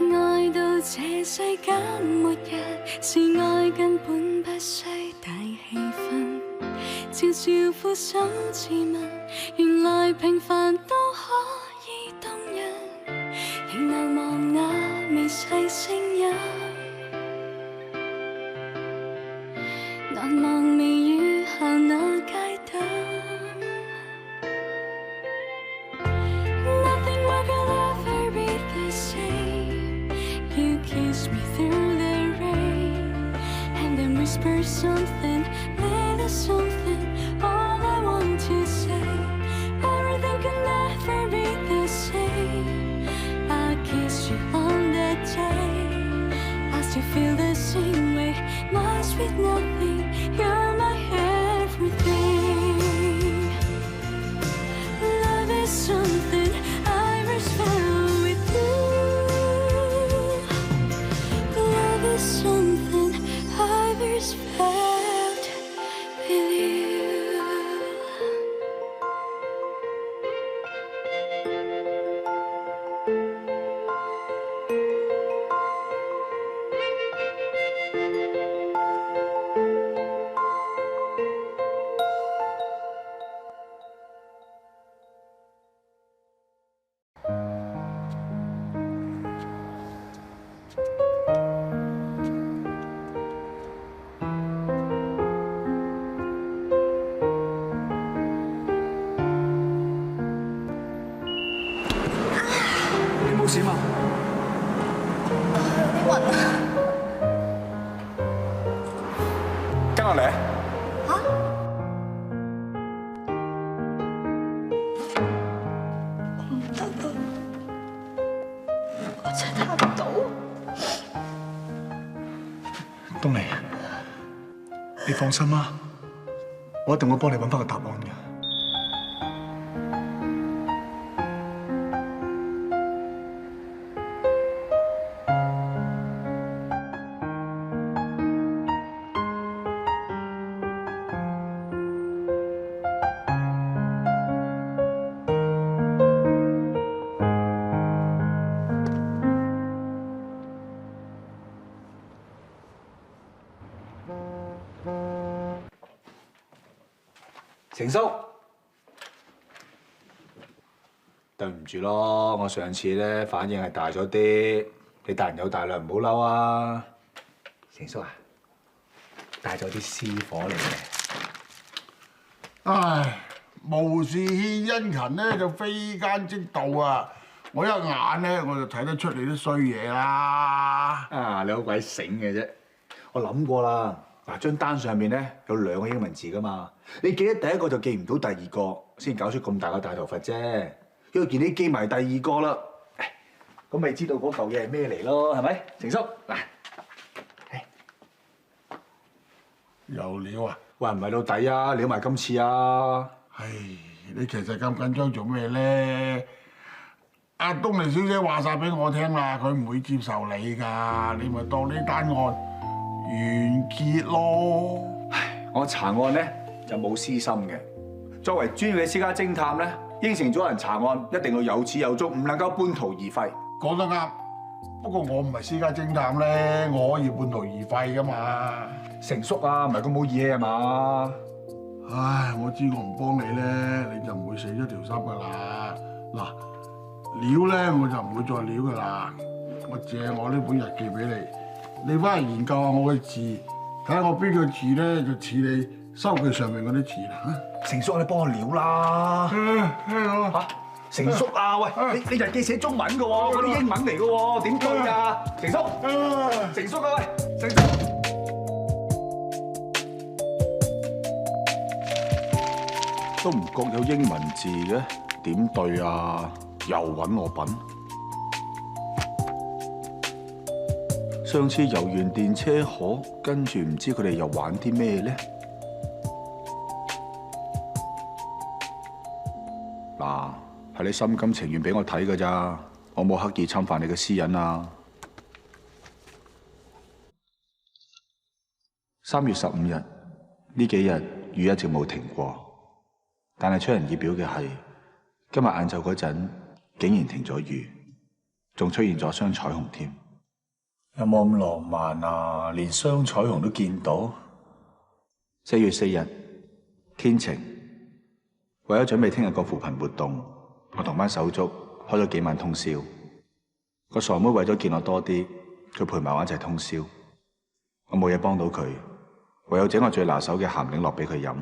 愛到這世間末日，是愛根本不需大氣氛，悄悄撫心自問，原來平凡都可以動人，仍難忘那微細聲音，難忘微雨下那街燈。Nothing will ever be the same. You kiss me through the rain, and then whisper something, little something. All I want to say, everything can never be the same. I kiss you on that day, I still feel the same way. My sweet nothing, you're my everything. Love is something I first found with you. Love is something I first found with you. 你冇事嘛？有啲暈啊！跟我嚟。嚇？我唔得啊！我真係睇唔到。東尼，你放心啦，我一定會幫你揾翻個答案嘅。成叔，對唔住咯，我上次咧反應係大咗啲，你大人有大量，唔好嬲啊！成叔啊，帶咗啲私伙嚟嘅。唉，無事獻殷勤咧就非奸即盜啊！我一眼咧我就睇得出你啲衰嘢啦。啊，你好鬼醒嘅啫！我諗過啦，嗱張單上面咧有2個英文字噶嘛，你記得第一個就記唔到第二個，先搞出咁大個大頭佛啫。因為見你記埋第二個啦，咁咪知道嗰嚿嘢係咩嚟咯，係咪？成叔嗱，有料啊！喂，唔係到底啊，料埋今次啊！唉，你其實咁緊張做咩咧？阿東尼小姐話晒俾我聽啦，佢唔會接受你㗎，你咪當呢單案完結咯。唉，我查案咧就冇私心嘅。作為專業嘅私家偵探咧，應承咗人查案一定要有始有終，唔能夠半途而廢。講得啱，不過我唔係私家偵探咧，我可以半途而廢㗎嘛。成叔啊，唔係咁冇義氣啊嘛？唉，我知我唔幫你咧，你就唔會死咗條心㗎啦。嗱，料咧我就唔會再料㗎啦。我借我呢本日記俾你，你翻嚟研究下我嘅字，睇下我邊個字咧就似你收據上面嗰啲字啦。成叔，你幫我料啦嚇！成叔啊，喂，你日記寫中文嘅喎，嗰啲英文嚟嘅喎，點對啊？成叔，成叔啊，喂，成叔。都唔覺有英文字嘅，點對啊？又揾我笨。上次遊完電車河，跟住唔知佢哋又玩啲咩咧？嗱，係你心甘情願俾我睇㗎咋，我冇刻意侵犯你嘅私隱啊。3月15日呢幾日雨一直冇停過。但係出人意表嘅係，今日晏晝嗰陣竟然停咗雨，仲出現咗雙彩虹添。有冇咁浪漫啊？連雙彩虹都見到。4月4日，天晴。為咗準備聽日個扶貧活動，我同班手足開咗幾晚通宵。個傻妹為咗見我多啲，佢陪埋我一齊通宵。我冇嘢幫到佢，唯有整我最拿手嘅鹹檸樂俾佢飲，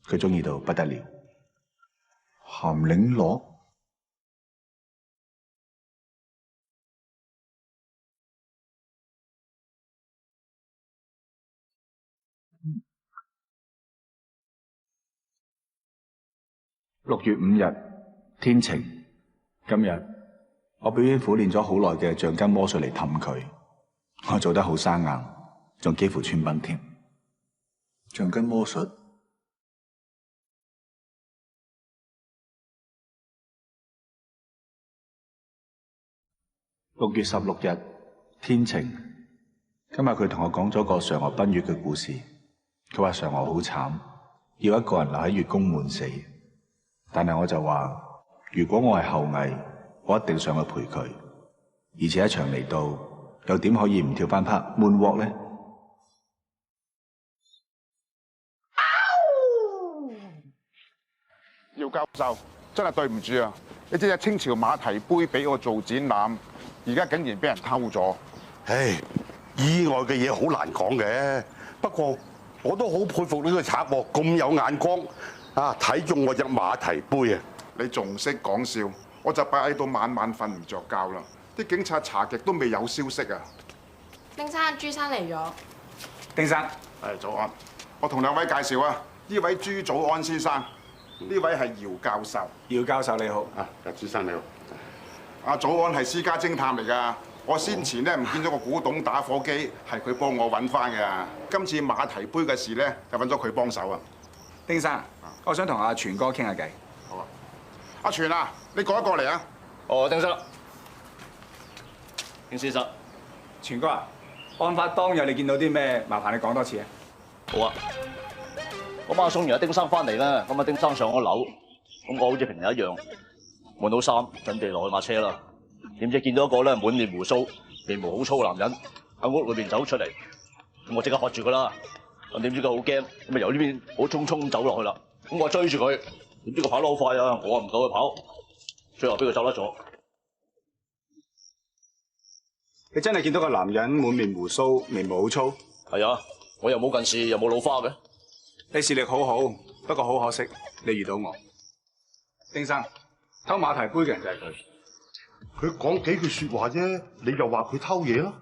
佢中意到不得了。鹹檸樂，6月5日，天晴。今日我表演苦練咗好耐嘅橡筋魔術嚟氹佢，我做得好生硬，仲幾乎穿崩添。橡筋魔術。6月16日，天晴。今日佢同我講咗個嫦娥奔月嘅故事。佢話嫦娥好慘，要一個人留喺月宮悶死。但係我就話，如果我係後羿，我一定上去陪佢。而且一場嚟到，又點可以唔跳翻 part moonwalk 呢？姚教授，真係對唔住啊！你知唔知清朝馬蹄杯俾我做展覽，而家竟然俾人偷咗。唉，意外嘅嘢好難講嘅。不過我都好佩服呢個賊喎，咁有眼光啊！睇中我隻馬蹄杯啊！你仲識講笑？我就擺喺度晚晚瞓唔着覺啦。啲警察查極都未有消息啊！丁生，朱生嚟咗。丁生，係早安。我同兩位介紹啊，呢位朱祖安先生，呢位係姚教授。姚教授你好。啊，朱生你好。阿祖安係私家偵探嚟㗎。我先前咧唔見咗個古董打火機，係佢幫我揾翻㗎。今次馬蹄杯嘅事咧，就揾咗佢幫手啊。丁生，我想同阿全哥傾下偈。好啊。阿全啊，你過一過嚟啊。哦，丁生，丁先生，全哥啊，案發當日你見到啲咩？麻煩你講多次啊。好啊。嗰晚送完阿丁生翻嚟啦，咁阿丁生上咗樓，咁我好似平日一樣換好衫，準備落去馬車啦。點知見到一個咧滿面鬍鬚、面毛好粗嘅男人喺屋裏邊走出嚟，咁我即刻喝住佢啦。咁點知佢好驚，咁啊由呢邊好匆匆走落去啦。咁我追住佢，點知佢跑得好快啊！我唔夠佢跑，最後俾佢走甩咗。你真係見到個男人滿面鬍鬚、面毛好粗？係啊，我又冇近視，又冇老花嘅。你視力好好，不過好可惜，你遇到我。丁生，偷馬蹄杯嘅人就係佢。佢講幾句説話啫，你就話佢偷嘢咯？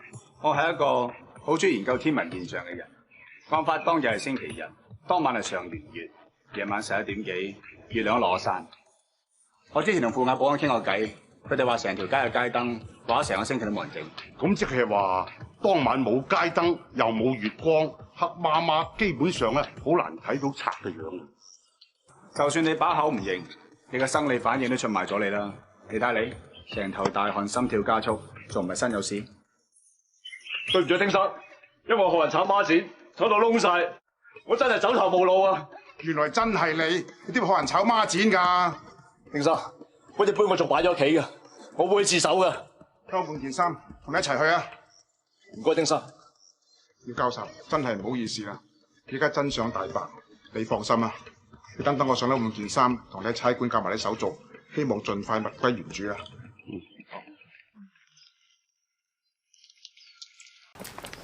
我係一個好中意研究天文現象嘅人。案發當日係星期日，當晚係上弦月，夜晚11點幾，月亮落咗山。我之前同附近保安傾過偈，佢哋話成條街嘅街燈，話咗成個星期都冇人整。咁即係話當晚冇街燈，又冇月光，黑麻麻，基本上咧好難睇到賊嘅樣。就算你把口唔認，你嘅生理反應都出賣咗你啦。你睇你。成頭大汗，心跳加速，仲唔係身有事？對唔住，丁生，因為我學人炒孖展，炒到窿晒，我真係走投無路啊！原來真係你點學人炒孖展㗎？丁生，嗰隻杯我仲擺咗屋企㗎，我會自首㗎。偷換件衫，同你一齊去啊！唔該，丁生。姚教授，真係唔好意思啦，而家真相大白，你放心啊！你等我上咗換件衫，同你喺差館夾埋啲手續，希望盡快物歸原主啊！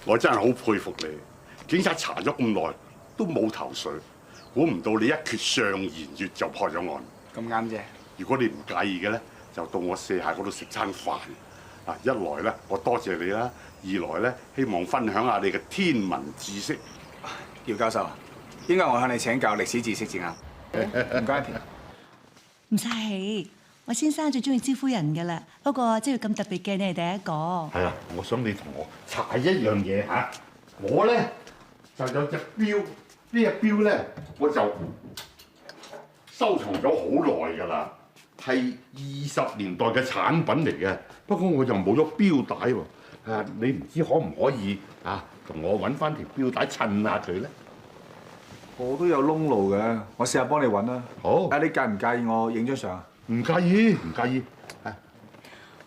我真係好佩服你，警察查咗咁耐都冇頭緒，估唔到你一決上弦月就破咗案。咁啱啫。如果你唔介意嘅咧，就到我舍下嗰度食餐飯。啊，一來咧我多謝你啦，二來咧希望分享下你嘅天文知識。姚教授，應該我向你請教歷史知識至啱。唔該。唔使氣，我先生最中意招呼人㗎啦。不過即係咁特別嘅，你係第一個。係啊，我想你同我查一樣嘢嚇。我咧就有隻錶，呢隻錶咧我就收藏咗好耐㗎啦，係20年代嘅產品嚟嘅。不過我就冇咗錶帶喎。啊，你唔知可唔可以啊同我揾翻條錶帶襯下佢咧？我都有窿路嘅，我試下幫你揾啦。好。你介唔介意我影張相啊？唔介意，唔介意。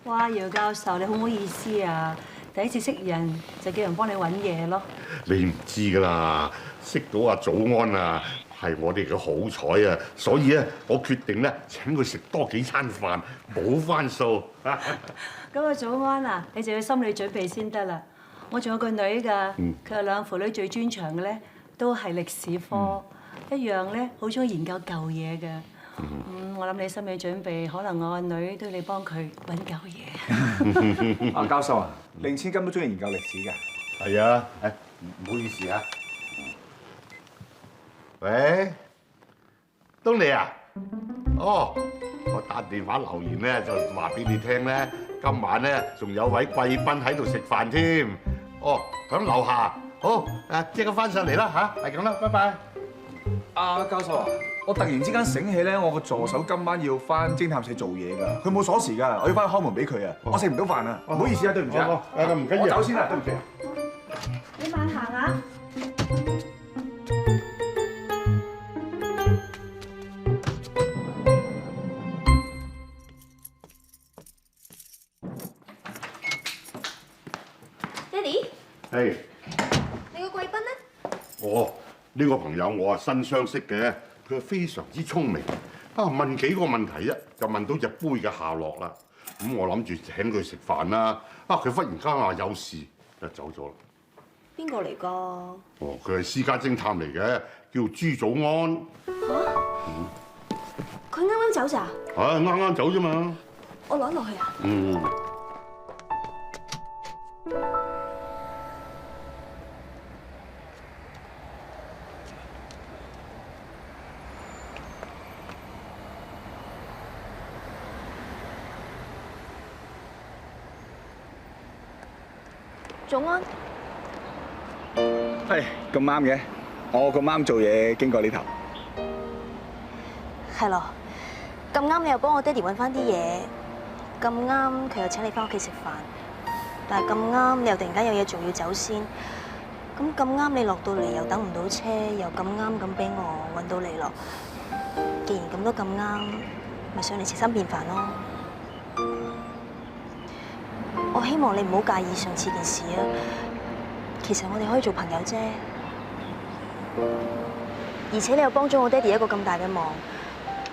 哇，姚教授，你好唔好意思啊？第一次識人就叫人幫你揾嘢咯。你唔知㗎啦，識到阿祖安啊，係我哋嘅好彩啊，所以咧，我決定咧請佢食多幾餐飯，補翻數。咁啊，祖安啊，你就要心理準備先得啦。我仲有個女㗎，佢係兩父女最專長嘅咧，都係歷史科，一樣咧好中意研究舊嘢㗎。我諗你心理準備，可能我個女都要你幫佢揾舊嘢。阿教授啊，令千金都中意研究歷史㗎。係啊，唔好意思啊。喂，東尼啊，哦，我打電話留言咧，就話俾你聽咧，今晚咧仲有位貴賓喺度食飯添。哦，響樓下，好，即刻翻上嚟啦嚇，係咁啦，拜拜。阿教授啊，我突然之間醒起咧，我個助手今晚要翻偵探社做嘢㗎，佢冇鎖匙㗎，我要翻去開門俾佢啊，我食唔到飯啊，唔好意思啊，對唔住啊，唔緊要，我走先啦，對唔住。你慢行啊！爹哋，係，你個貴賓咧？哦，呢個朋友我係新相識嘅，佢係非常之聰明。啊，問幾個問題就問到隻杯嘅下落啦。咁我諗住請佢食飯啦。啊，佢忽然間話有事就走咗啦。邊個嚟㗎？哦，佢係私家偵探嚟嘅，叫朱祖安。佢啱啱走咋？啱啱走啫嘛。我攞落去啊！祖安，係咁啱嘅，我咁啱做嘢經過呢頭。係咯，咁啱你又幫我爹哋揾翻啲嘢，咁啱佢又請你翻屋企食飯，但係咁啱你又突然間有嘢做要走先，咁啱你落到嚟又等唔到車，又咁啱咁俾我揾到你咯。既然咁都咁啱，咪上嚟食心便飯咯。我希望你唔好介意上次件事啊，其實我哋可以做朋友啫。而且你又幫咗我爹哋一個咁大嘅忙，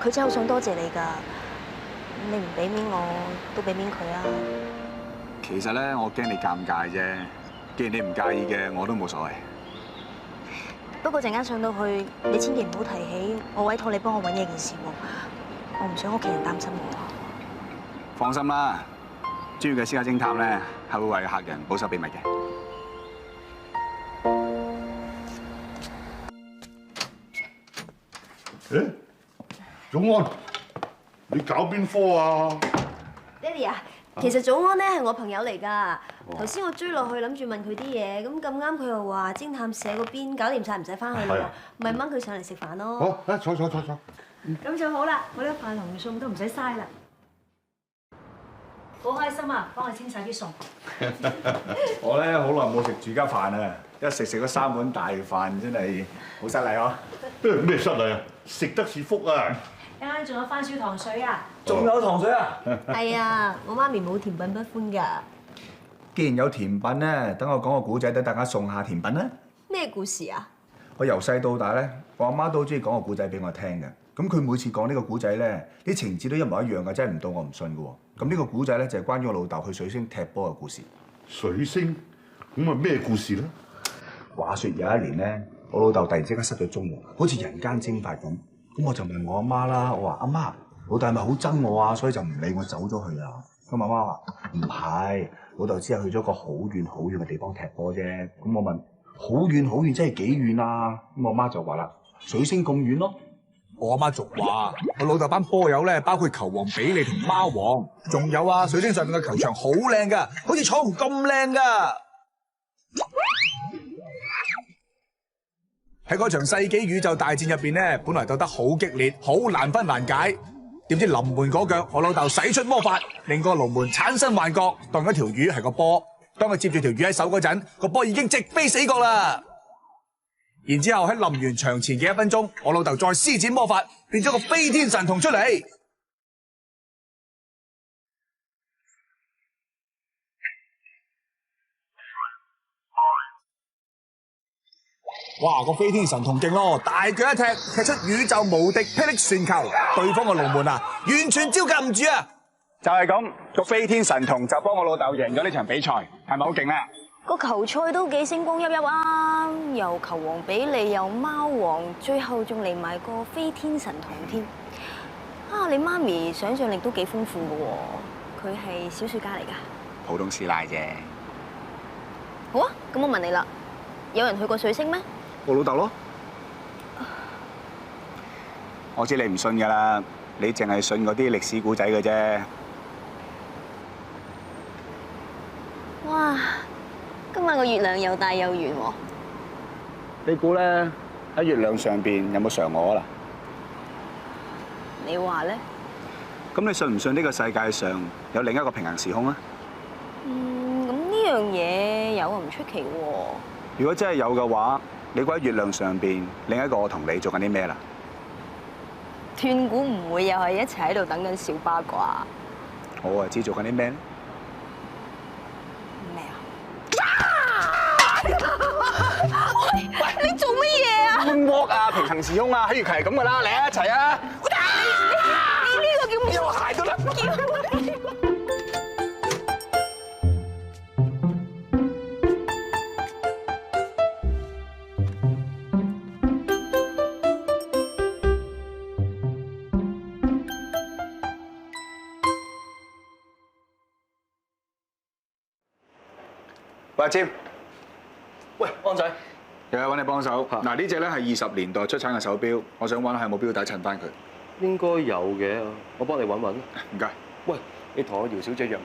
佢真係好想多謝你㗎。你唔俾面我，都俾面佢啊。其實咧，我驚你尷尬啫。既然你唔介意嘅，我都冇所謂。不過陣間上到去，你千祈唔好提起我委託你幫我揾嘢件事喎。我唔想屋企人擔心我。放心啦。專業嘅私家偵探咧，係會為客人保守秘密嘅。誒，祖安，你搞邊科啊？爹哋啊，其實祖安咧係我朋友嚟㗎。頭先我追落去諗住問佢啲嘢，咁啱佢又話偵探社嗰邊搞掂晒，唔使翻去啦，咪掹佢上嚟食飯咯。好，坐。咁就好啦，我啲飯同餸都唔使嘥啦。好開心啊！幫我清晒啲餸。我咧好耐冇食住家飯啊，一食咗3碗大飯，真係好失禮嗬。咩失禮啊？食得是福啊！一陣仲有番薯糖水啊！仲有糖水啊？係啊，我媽咪冇甜品不歡㗎。既然有甜品咧，等我講個古仔，等大家送下甜品啦。咩故事啊？我由細到大咧，我阿媽都好中意講個古仔俾我聽嘅。咁佢每次講呢個古仔咧，啲情節都一模一樣嘅，真係唔到我唔信嘅喎。咁呢個古仔咧就係關於我老豆去水星踢波嘅故事。水星？咁啊咩故事咧？話說有一年咧，我老豆突然之間失咗蹤喎，好似人間蒸發咁。咁我就問我阿媽啦，我話阿媽，老豆係咪好憎我啊？所以就唔理我走咗去啊？咁阿媽話唔係，老豆只係去咗個好遠好遠嘅地方踢波啫。咁我問好遠好遠，真係幾遠啊？咁我媽就話啦，水星咁遠咯。我阿媽仲話：我老豆班波友咧，包括球王比利同貓王，仲有啊，水星上面嘅球場好靚噶，好似彩虹咁靚噶。喺嗰場世紀宇宙大戰入邊咧，本來鬥得好激烈，好難分難解。點知臨門嗰腳，我老豆使出魔法，令個龍門產生幻覺，當嗰條魚係個波。當佢接住條魚喺手嗰陣，個波已經直飛死角啦。然之後喺臨完場前嘅1分鐘，我老豆再施展魔法，變咗個飛天神童出嚟。哇！個飛天神童勁咯，大腳一踢，踢出宇宙無敵霹靂旋球，對方嘅龍門啊，完全招架唔住啊！就係咁，個飛天神童就幫我老豆贏咗呢場比賽，係咪好勁咧？個球賽都幾星光熠熠啊！又球王比利，又貓王，最後仲嚟埋個飛天神童添。啊！你媽咪想像力都幾豐富㗎喎，佢係小說家嚟㗎。普通師奶啫。好啊，咁我問你啦，有人去過水星咩？我老豆咯。我知你唔信㗎啦，你淨係信嗰啲歷史古仔嘅啫。哇！今晚個月亮又大又圓喎。你估咧喺月亮上邊有冇嫦娥啦？你話咧？咁你信唔信呢個世界上有另一個平行時空啊？咁呢樣嘢有唔出奇喎。如果真係有嘅話，你估喺月亮上邊另一個我同你做緊啲咩啦？斷估唔會又係一齊喺度等緊小巴啩？我啊知做緊啲咩？咩啊？喂，你做乜嘢啊？觀摩啊，平行時空啊，喺月球係咁噶啦，嚟啊，一齊啊！你呢個叫咩？有鞋都得。喂，阿占。喂，安仔，又有揾你幫手。嗱，呢隻咧係20年代出產嘅手錶，我想揾下有冇錶帶襯翻佢。應該有嘅，我幫你揾揾。唔該。喂，你同我姚小姐約埋。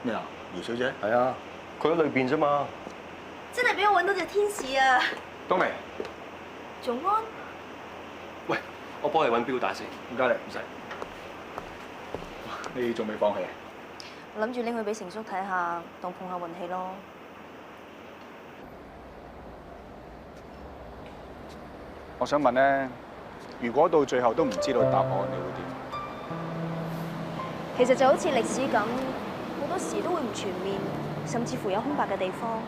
咩啊？姚小姐？係啊，佢喺裏邊啫嘛。真係俾我揾到隻天使啊！冬薇，仲安？喂，我幫你揾錶帶先。唔該你，唔使。你仲未放棄啊？我諗住拎去俾成叔睇下，當碰下運氣咯。我想問咧，如果到最後都唔知道答案，你會點？其實就好似歷史咁，好多時都會唔全面，甚至乎有空白嘅地方。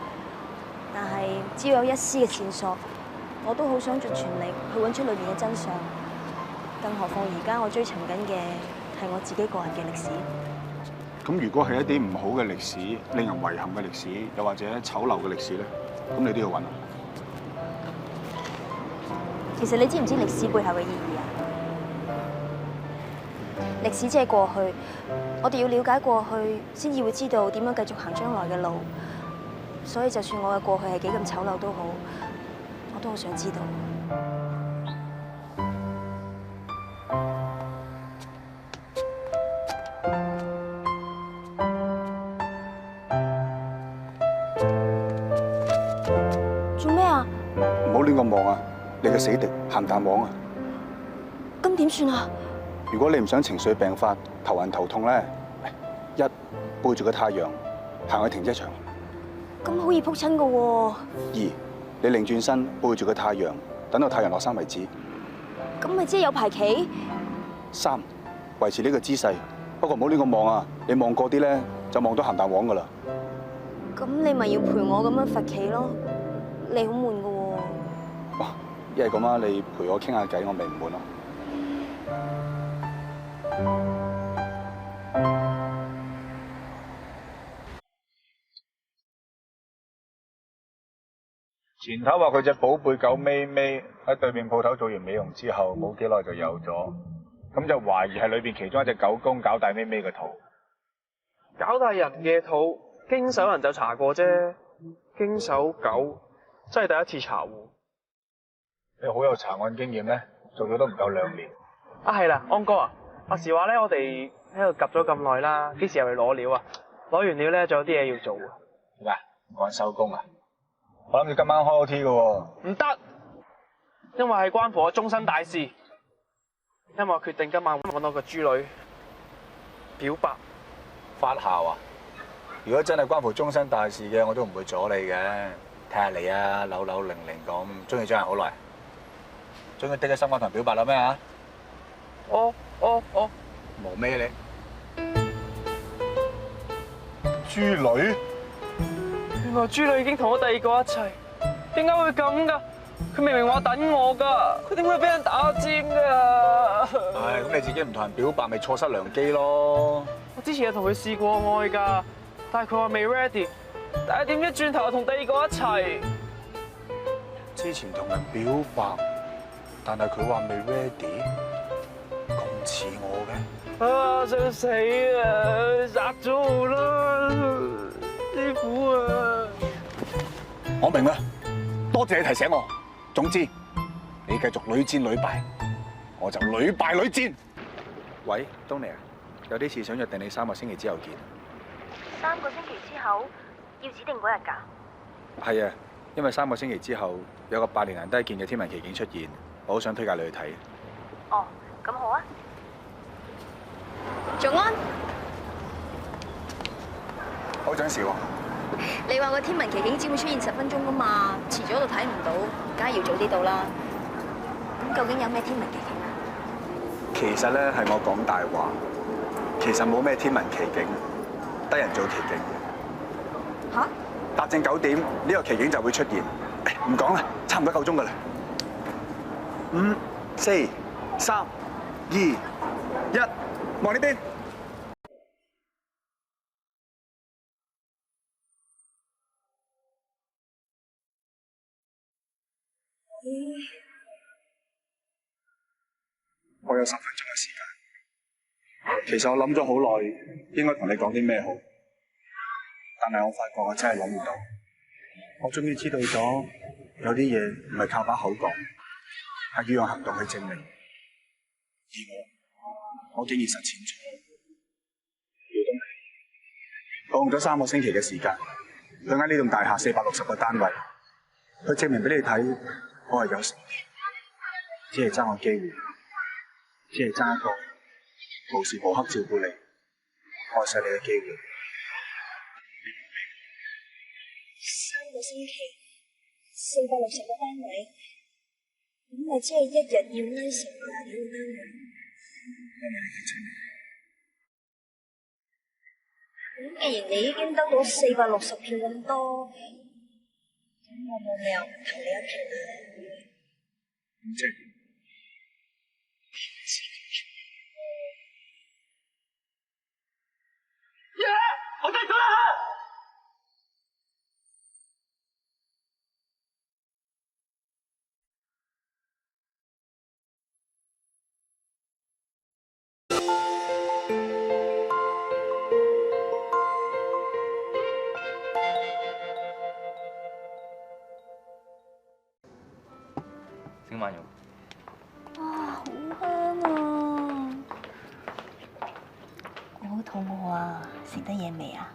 但係只要有一絲嘅線索，我都好想盡全力去揾出裏面嘅真相。更何況而家我追尋緊嘅係我自己個人嘅歷史。咁如果係一啲唔好嘅歷史、令人遺憾嘅歷史，又或者醜陋嘅歷史咧，咁你都要揾啊！其實你知唔知歷史背後嘅意義啊？歷史即係過去，我哋要了解過去，先至會知道點樣繼續行將來嘅路。所以就算我嘅過去係幾咁醜陋都好，我都好想知道。做咩啊？唔好亂咁望啊！你嘅死敵鹹蛋黃啊！咁點算啊？如果你唔想情緒病發、頭暈頭痛咧，一背住個太陽行去停車場。咁好易撲親噶喎。二，你擰轉身背住個太陽，等到太陽落山為止。咁咪即係有排企。三，維持呢個姿勢，不過唔好亂咁望啊！你望過啲咧，就望到鹹蛋黃噶啦。咁你咪要陪我咁樣罰企咯？你好悶噶喎。哇！一係咁啊，你陪我傾下偈，我咪唔悶咯。前頭話佢隻寶貝狗咪咪喺對面鋪頭做完美容之後，冇幾耐就有咗，咁就懷疑係裏邊其中一隻狗公搞大咪咪嘅肚。搞大人嘅肚，經手人就查過啫，經手狗真係第一次查喎。你好有查案經驗咧，做咗都唔夠2年。啊係啦，安哥啊，話時話咧，我哋喺度夾咗咁耐啦，幾時又去攞料啊？攞完料咧，仲有啲嘢要做啊。點解唔趕收工啊？我諗住今晚開 OT 嘅喎。唔得，因為係關乎我終身大事。因為我決定今晚搵到個豬女表白。發姣啊！如果真係關乎終身大事嘅，我都唔會阻你嘅。睇下你啊，扭扭零零咁，中意咗人好耐，中意滴嘅心肝同人表白啦咩啊？哦，冇咩你？豬女？原來豬女已經同我第二個一齊，點解會咁㗎？佢明明話等我㗎，佢點會俾人打尖㗎？唉，咁你自己唔同人表白，咪錯失良機咯。我之前有同佢試過愛㗎，但係佢話未 ready， 但係點知轉頭又同第二個一齊。之前同人表白，但係佢話未 ready， 咁似我嘅。啊！想死啊！殺咗我啦，師傅啊！我明啦，多謝你提醒我。總之，你繼續屢戰屢敗，我就屢敗屢戰。喂，東尼啊，有啲事想約定你3個星期之後見。3個星期之後要指定嗰日㗎？係啊，因為3個星期之後有個8年難得一見嘅天文奇景出現，我好想推介你去睇。哦，咁好啊。早安。好準時喎。你話個天文奇景只會出現10分鐘㗎嘛？遲咗就睇唔到，梗係要早啲到啦。咁究竟有咩天文奇景啊？其實咧係我講大話，其實冇咩天文奇景，得人做奇景。嚇？達正9點呢個奇景就會出現。唔講啦，差唔多夠鐘㗎啦。5、4、3、2、1，望呢邊。我有10分鐘嘅時間。其實我諗咗好耐，應該同你講啲咩好，但係我發覺我真係諗唔到。我終於知道咗，有啲嘢唔係靠把口講，係要用行動去證明。而我竟然實踐咗。我用咗3個星期嘅時間，去喺呢棟大廈460個單位，去證明俾你睇，我係有誠意，只係爭個機會，只係爭一個無時無刻照顧你、愛錫你嘅機會。3個星期，460個單位，咁咪即係1日要拉10個人單位。咁既然你已經得到460票咁多，咁我冇理由唔投你一票啦。即係我得咗啦！星漫遊。哇，好香啊！我好肚餓啊，食得嘢未啊？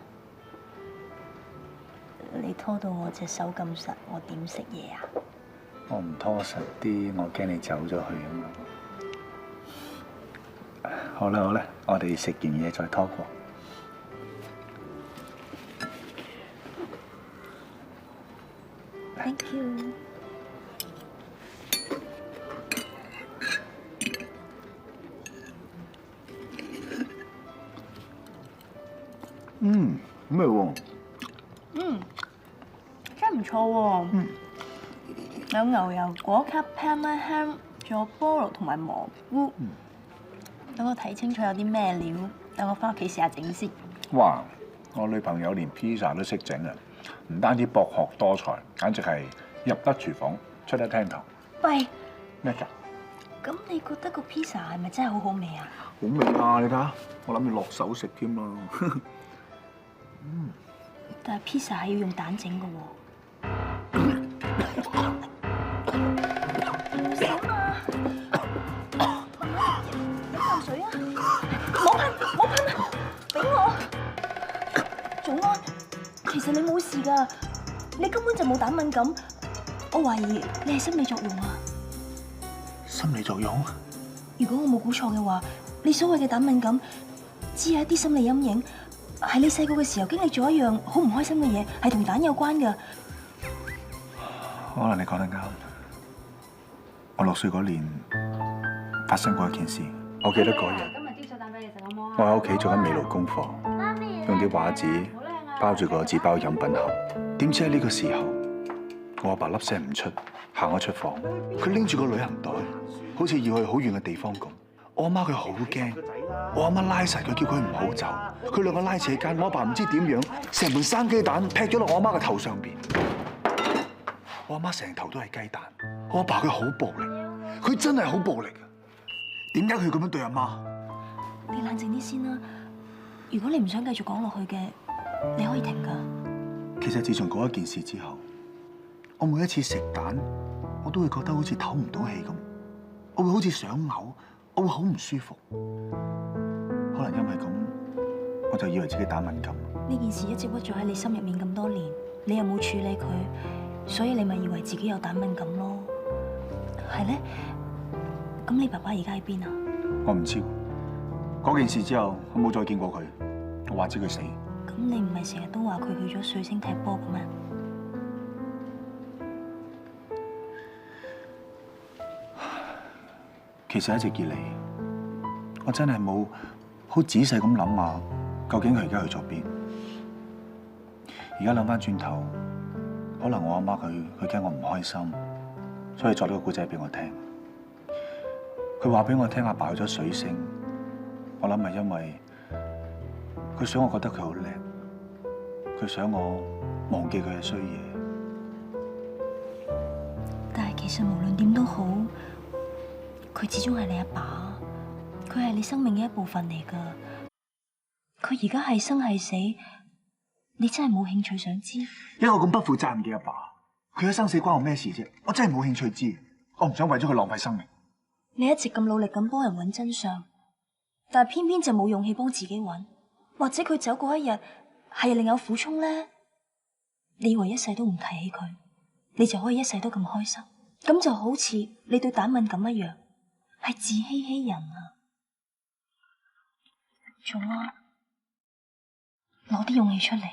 你拖到我隻手咁實，我點食嘢啊？我唔拖實啲，我驚你走咗去啊嘛。好啦好啦，我哋食完嘢再拖過。Thank you。咩喎？真係唔錯喎。有牛油果卡、Parma ham，仲有菠蘿同埋蘑菇。等我睇清楚有啲咩料，等我翻屋企試下整先。哇！我女朋友連披薩都識整啊！唔單止博學多才，簡直係入得廚房，出得廳堂。喂，咩㗎？咁你覺得個披薩係咪真係好好味啊？好味啊！你睇下，我諗住落手食添啊！但係披薩係要用蛋整嘅喎。飲啖水啊！冇噴啊！俾我。早安，其實你冇事㗎，你根本就冇蛋敏感。我懷疑你係心理作用啊。心理作用？如果我冇估錯嘅話，你所謂嘅蛋敏感，只係一啲心理陰影。係你細個嘅時候經歷咗一樣好唔開心嘅嘢，係同蛋有關㗎。可能你講得啱。我6歲嗰年發生過一件事，我記得嗰日我喺屋企做緊微勞功課，用啲畫紙包住個紙包飲品盒。點知喺呢個時候，我阿爸粒聲唔出，行咗出房。佢拎住個旅行袋，好似要去好遠嘅地方咁。我阿媽佢好驚，我阿媽拉實佢，叫佢唔好走。佢兩個拉扯間，我阿爸唔知點樣，成盤生雞蛋劈咗落我阿媽嘅頭上邊。我阿媽成頭都係雞蛋。我阿爸佢好暴力，佢真係好暴力啊！點解佢咁樣對阿媽？你冷靜啲先啦。如果你唔想繼續講落去嘅，你可以停㗎。其實自從嗰一件事之後，我每一次食蛋，我都會覺得好似唞唔到氣咁，我會好似想嘔，我會好唔舒服。可能因為咁，我就以為自己蛋敏感。呢件事一直屈咗喺你心入面咁多年，你又冇處理佢，所以你咪以為自己有蛋敏感咯。係咧？咁你爸爸而家喺邊啊？我唔知。嗰件事之後，我冇再見過佢，我話知佢死。咁你唔係成日都話佢去咗水星踢波嘅咩？其實一直以嚟，我真係冇好仔細咁諗下，究竟佢而家去咗邊？而家諗翻轉頭，可能我阿媽佢驚我唔開心，所以作呢個故仔俾我聽。佢話俾我聽阿爸去咗水星，我諗係因為佢想我覺得佢好叻，佢想我忘記佢嘅衰嘢。但係其實無論點都好，佢始終係你阿爸，佢係你生命嘅一部分嚟㗎。佢而家係生係死，你真係冇興趣想知？一個咁不負責任嘅阿爸，佢嘅生死關我咩事啫？我真係冇興趣知，我唔想為咗佢浪費生命。你一直咁努力咁幫人揾真相，但係偏偏就冇勇氣幫自己揾，或者佢走嗰一日係另有苦衷咧？你以為一世都唔提起佢，你就可以一世都咁開心？咁就好似你對蛋敏感一樣，係自欺欺人啊！仲啊，攞啲勇氣出嚟，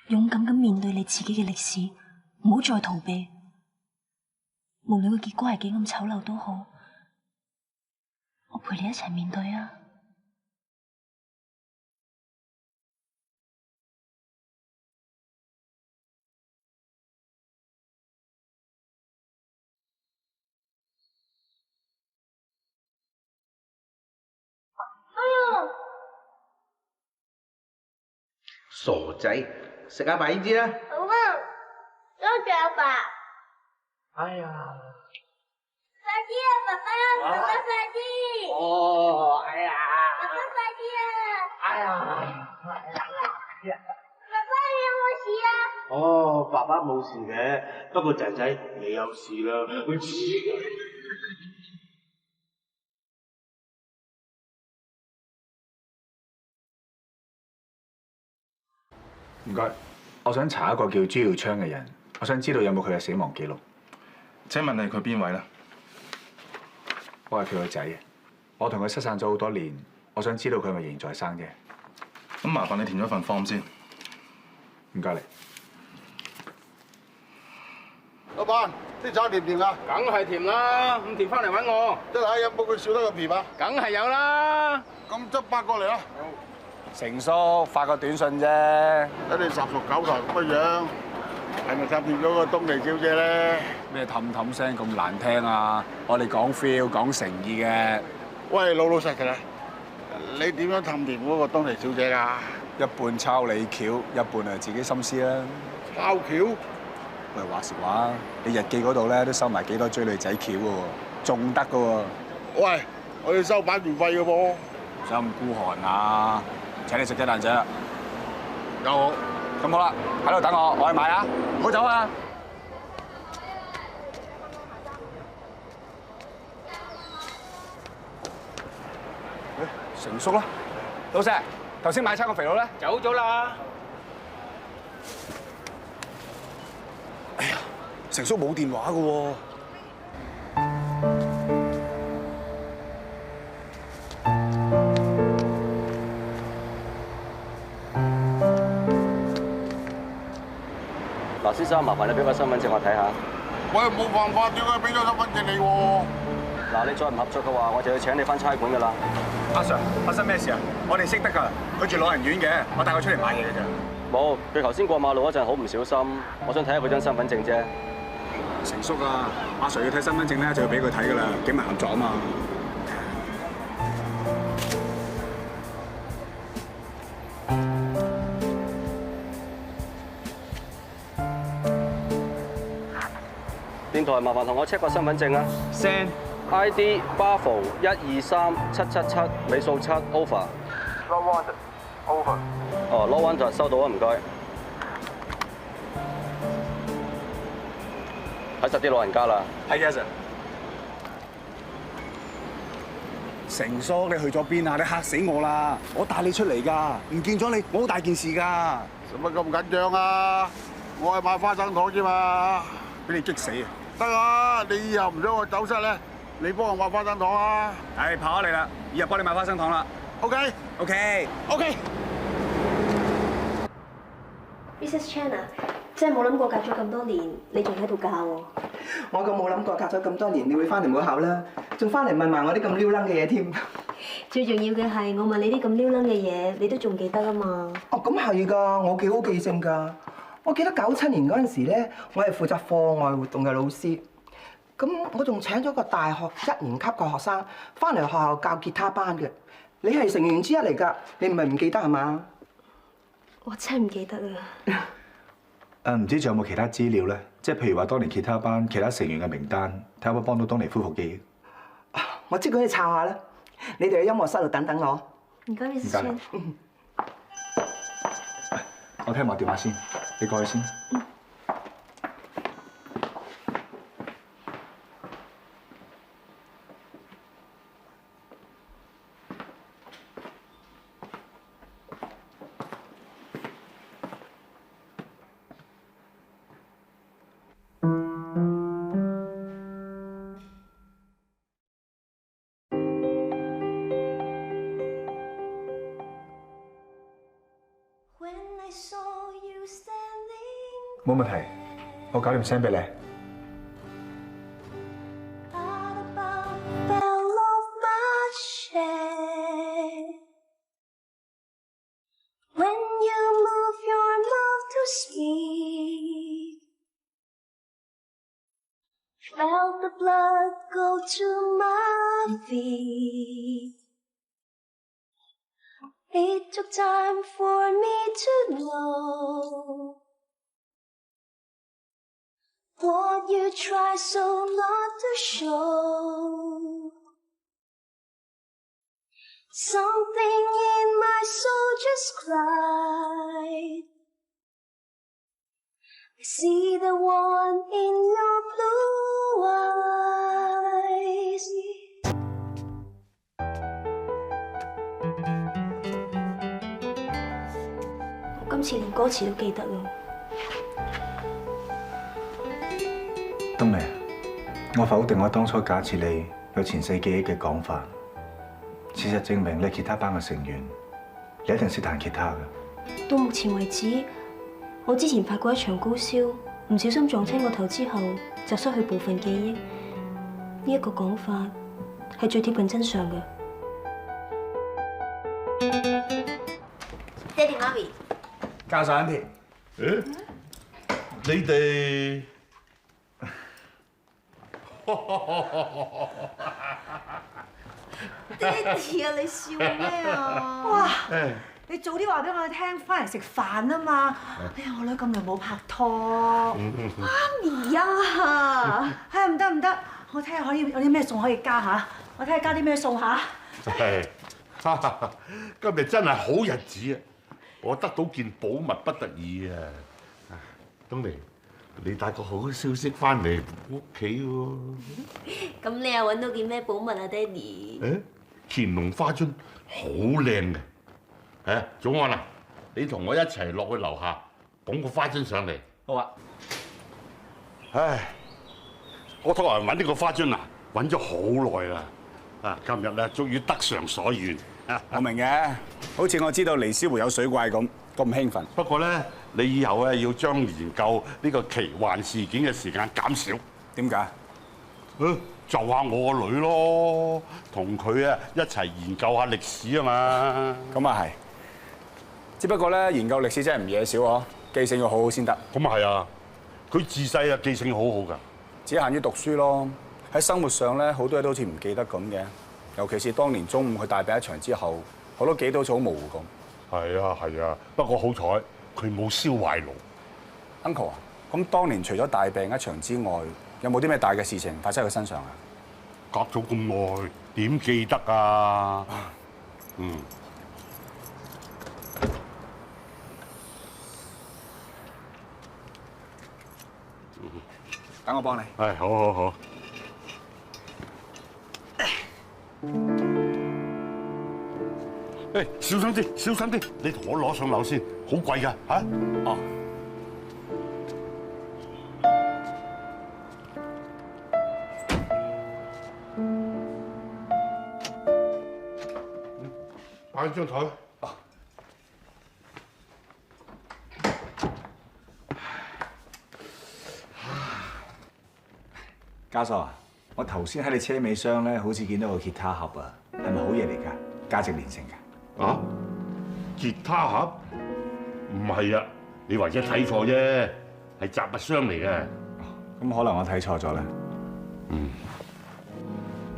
勇敢咁面對你自己嘅歷史，唔好再逃避。無論個結果係幾咁醜陋都好，我陪你一齊面對啊！傻仔，食下埋煙支啦。好啊，多謝阿爸。哎呀！快啲啊，爸爸，爸爸快啲！哦，哎呀！爸爸快啲啊！哎呀！爸爸你有冇事啊？哦，爸爸冇事嘅，不過仔仔你有事啦。唔該，我想查一個叫朱耀昌嘅人，我想知道有冇佢嘅死亡記錄。請問係佢邊位咧？我係佢個仔，我同佢失散咗好多年，我想知道佢係咪仍在生啫。咁麻煩你填咗份 form 先。唔該你。老闆，啲茶甜唔甜啊？梗係甜啦，咁甜翻嚟揾我。即係有冇佢笑得咁甜啊？梗係有啦。咁執8過嚟啦。成叔發個短信啫，睇你10熟9頭咁嘅樣，係咪氹掂咗個東尼小姐咧？咩氹氹聲咁難聽啊！我哋講 feel 講誠意嘅。喂，老實㗎啦，你點樣氹掂嗰個東尼小姐㗎？一半抄你橋，一半係自己心思啦。抄橋？喂，話時話，你日記嗰度咧都收埋幾多追女仔橋嘅喎，仲得嘅喎。喂，我要收版權費嘅噃。唔使咁孤寒啊！請你食雞蛋仔啦。有好。咁好啦，喺度等我，我去買啊！唔好走啊！成叔啦，老細，頭先買餐個肥佬咧，走咗啦。哎呀，成叔冇電話嘅喎。嗱，先生，麻煩你俾個身份證我睇下。喂，冇辦法，點解俾咗身份證你喎？嗱，你再唔合作嘅話，我就要請你翻差館㗎啦。阿 Sir，發生咩事啊？我哋識得㗎，佢住老人院嘅，我帶佢出嚟買嘢嘅啫。冇，佢頭先過馬路嗰陣好唔小心，我想睇下佢張身份證啫。成叔啊，阿 Sir 要睇身份證咧，就要俾佢睇噶啦，警民合作啊嘛。電台麻煩同我 check 個身份證啊。Send ID Bravo 123777尾數7 over。Not wanted. Over。哦 ，Not wanted 收到啊，唔該。睇實啲老人家啦。係啊，Sir。成叔，你去咗邊啊？你嚇死我啦！我帶你出嚟㗎，唔見咗你，我好大件事㗎。使乜咁緊張啊？我係買花生糖啫嘛。俾你激死啊！得啊！你以後唔想我走失咧，你幫我買花生糖啊！係跑咗你啦，以後幫你買花生糖啦。OK。 Mrs. Chan 啊，真係冇諗過隔咗咁多年，你仲喺度教喎。我咁冇諗過隔咗咁多年，你會翻嚟母校啦，仲翻嚟問埋我啲咁撩楞嘅嘢添。最重要嘅係，我問你啲咁撩楞嘅嘢，你都仲記得啊嘛。哦，咁係㗎，我幾好記性㗎。我記得97年嗰陣時咧，我係負責課外活動嘅老師。咁我仲請咗個大學1年級嘅學生翻嚟學校教吉他班嘅。你係成員之一嚟㗎，你唔係唔記得係嘛？我真係唔記得啊。唔知仲有冇其他資料咧？即係譬如話當年吉他班其他成員嘅名單，睇下可唔可以幫到東尼恢復記憶。我即管去抄下啦。你哋喺音樂室度等等我。唔該，Miss Chan。我聽埋電話先，你過去先。冇問題，我搞掂聲俾你。Felt the blood go to my feet. It took time for me to know what you try so not to show. Something in my soul just cried. I see the one in your blue eyes. 我今次連歌詞都記得啦。東尼，我否定我當初假設你有前世記憶嘅講法。事實證明你係吉他班嘅成員，你一定識彈吉他㗎。到目前為止，我之前發過一場高燒，唔小心撞親個頭之後，就失去部分記憶。呢一個講法係最貼近真相嘅。爹哋媽咪，教授 Auntie，你哋爹哋啊，你笑咩啊？哇！你早啲話俾我哋聽，翻嚟食飯啊嘛！哎呀，我女咁耐冇拍拖，媽咪啊！哎呀，唔得唔得，我睇下可以有啲咩餸可以加下，我睇下加啲咩餸下。係，今日真係好日子啊！我得到件寶物不得已啊！東尼，你帶個好消息翻嚟屋企喎。咁你又揾到件咩寶物啊，爹哋？誒，乾隆花樽好靚嘅。誒，早安啊！你同我一齊落去樓下捧個花樽上嚟。好啊。唉，我託人揾呢個花樽啊，揾咗好耐啦。啊，今日咧終於得償所願。我明嘅，好似我知道尼斯湖有水怪咁興奮。不過咧，你以後咧要將研究呢個奇幻事件嘅時間減少。點解？就下我個女咯，同佢啊一齊研究下歷史啊嘛。咁啊係。只不過咧，研究歷史真係唔嘢少嗬，記性要好好先得。咁啊係啊，佢自細啊記性好好㗎。只限於讀書咯，喺生活上咧好多嘢都好似唔記得咁嘅。尤其是當年中午佢大病一場之後，好多記憶都好似好模糊咁。係啊係啊，不過好彩佢冇燒壞爐。Uncle 啊，咁當年除咗大病一場之外，有冇啲咩大嘅事情發生喺佢身上啊？隔咗咁耐，點記得啊？嗯。等我幫你。係，好好好。誒，小心啲，小心啲！你同我攞上樓先，好貴㗎嚇。哦。擺張台。教授啊，我頭先喺你車尾箱咧，好似見到個吉他盒啊，係咪好嘢嚟㗎？價值連城㗎？啊？吉他盒？唔係啊，你或者睇錯啫，係雜物箱嚟嘅。咁可能我睇錯咗啦。嗯。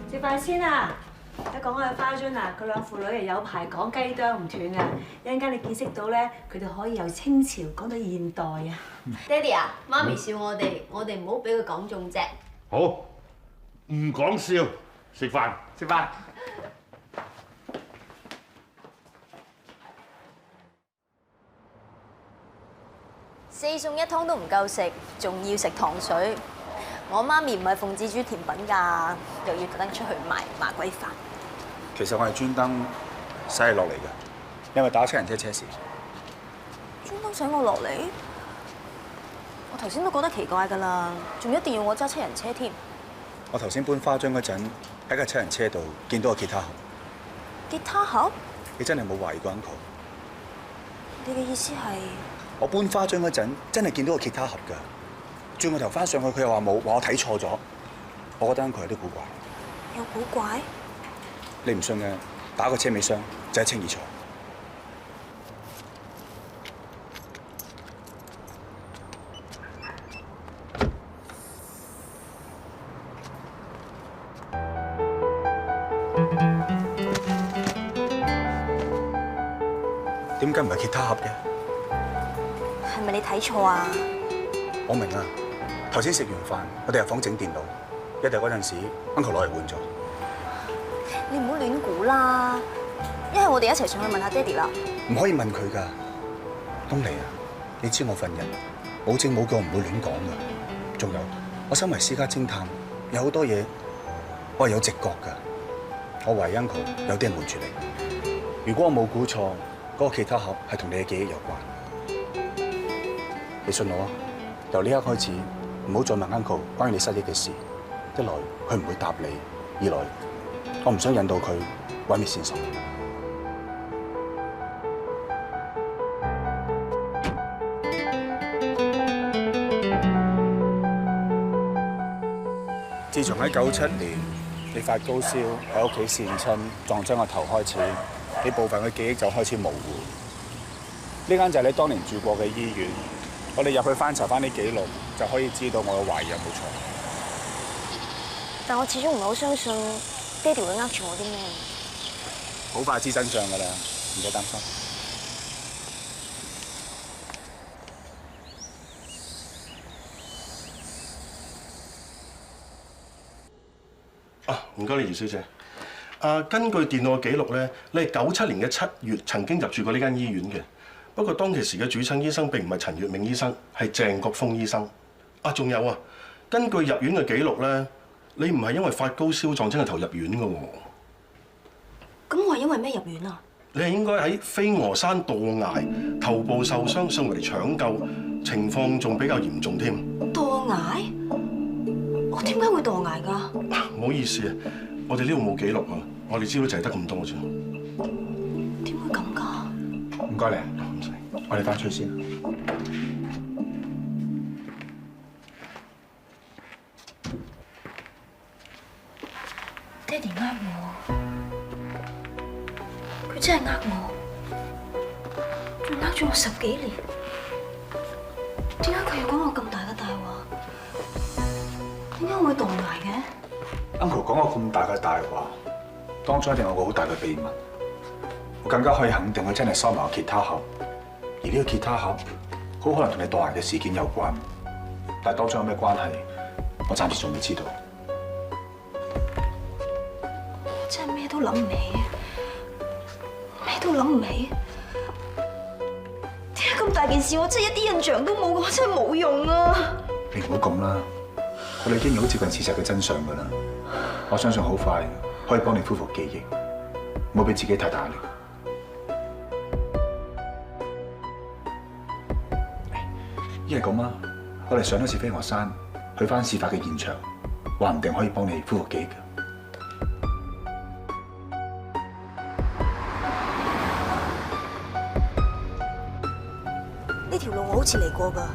食飯先啊！一講開花樽啊，佢兩父女係有排講雞啄唔斷啊！一陣間你見識到咧，佢哋可以由清朝講到現代啊！爹哋啊，媽咪笑我哋，我哋唔好俾佢講中啫。好，唔講笑，食飯。食飯。4餸1湯都唔夠食，仲要食糖水。我媽咪唔係奉旨煮甜品㗎，又要特登出去買麻鬼飯。其實我係專登使你落嚟嘅，因為打七人車車時。專登使我落嚟？我頭先都覺得奇怪㗎啦，仲一定要我揸七人車添。我頭先搬花樽嗰陣，喺架七人車度見到個吉他盒。吉他盒？你真係冇懷疑過 Uncle？你嘅意思係？我搬花樽嗰陣，真係見到個吉他盒㗎。轉個頭翻上去，佢又話冇，話我睇錯咗。我覺得 Uncle 有啲古怪。有古怪？你唔信嘅，打個車尾箱就一清二楚。點解唔係吉他盒嘅？係咪你睇錯啊？我明啊，頭先食完飯，我哋入房整電腦，一定嗰陣時 Uncle 攞嚟換咗。你唔好亂估啦，一係我哋一齊上去問下爹哋啦。唔可以問佢㗎，東尼啊，你知我份人冇證冇據，唔會亂講㗎。仲有，我身為私家偵探，有好多嘢我係有直覺㗎。我懷疑 Uncle 有啲人瞞住你。如果我冇估錯，嗰個吉他盒係同你嘅記憶有關。你信我啊！由呢一刻開始，唔好再問 Uncle 關於你失憶嘅事。一來佢唔會答你，二來我唔想引導佢毀滅線索。自從喺97年你發高燒喺屋企跣親撞傷個頭開始，你部分嘅記憶就開始模糊。呢間就係你當年住過嘅醫院。我哋入去翻查翻啲記錄，就可以知道我嘅懷疑有冇錯。但我始終唔係好相信爹哋會呃住我啲咩。好快知真相㗎啦，唔使擔心。唔該你，余小姐。根據電腦嘅記錄咧，你係97年嘅7月曾經入住過呢間醫院嘅。不過當其時嘅主診醫生並唔係陳月明醫生，係鄭國峰醫生。仲有啊，根據入院嘅記錄咧，你唔係因為發高燒撞親個頭入院嘅喎。咁我係因為咩入院啊？你係應該喺飛鵝山墮崖，頭部受傷，送嚟搶救，情況仲比較嚴重添。墮崖？我點解會墮崖㗎？唔好意思啊，我哋呢度冇記錄啊，我哋資料就係得咁多啫。點會咁㗎？唔該你，唔使，我哋翻出去先。爹哋呃我，佢真係呃我，仲咗我10幾年，點解佢要講我咁大嘅大話？點解我會當埋嘅 ？Uncle 講我咁大嘅大話，當中一定有個好大嘅秘密。我更加可以肯定，佢真係收埋個吉他盒，而呢個吉他盒好可能同你當埋嘅事件有關。但係當中有咩關係，我暫時仲未知道。我真係咩都諗唔起，咩都諗唔起。點解咁大件事我真係一啲印象都冇？我真係冇用啊！你唔好咁啦，我哋已經好接近事實嘅真相㗎啦。我相信好快可以幫你恢復記憶，唔好俾自己太大壓力。一係咁啊，我哋上一次飛鵝山，去翻事發嘅現場，話唔定可以幫你恢復記憶㗎。呢條路我好似嚟過㗎。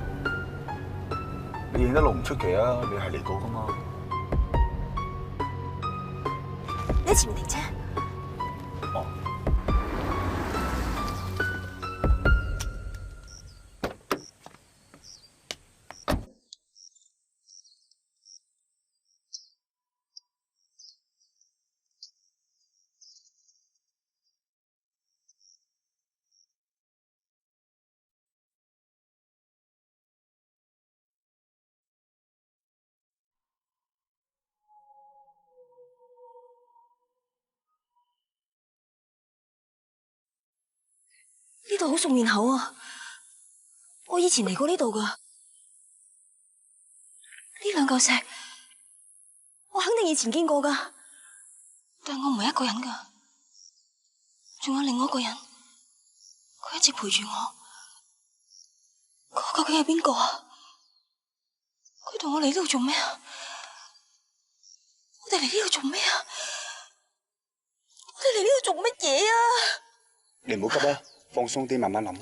你認得路唔出奇啊，你係嚟過㗎嘛？你喺前面停車。哦。呢度好熟面口啊！我以前嚟過呢度㗎。呢兩嚿石，我肯定以前見過㗎。但係我唔係一個人㗎，仲有另外一個人，佢一直陪住我。佢究竟係邊個啊？佢同我嚟呢度做咩啊？我哋嚟呢度做咩啊？我哋嚟呢度做乜嘢啊？你唔好急啊！放鬆啲，慢慢諗。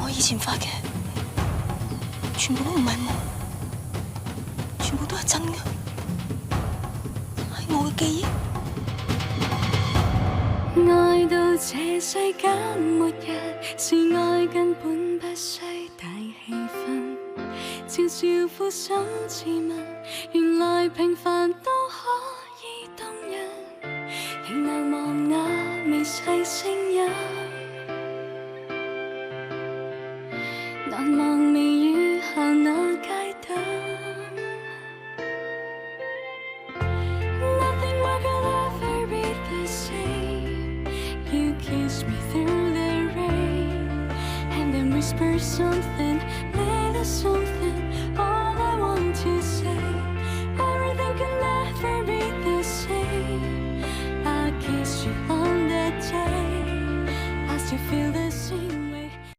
我以前發嘅全部都唔係夢。全部都係真嘅，係我嘅記憶。愛到這世間末日，是愛根本不需大氣氛，悄悄撫手自問，原來平凡都可以動人，仍難忘那微細聲音，難忘微雨下那街燈。Whisper something, little something.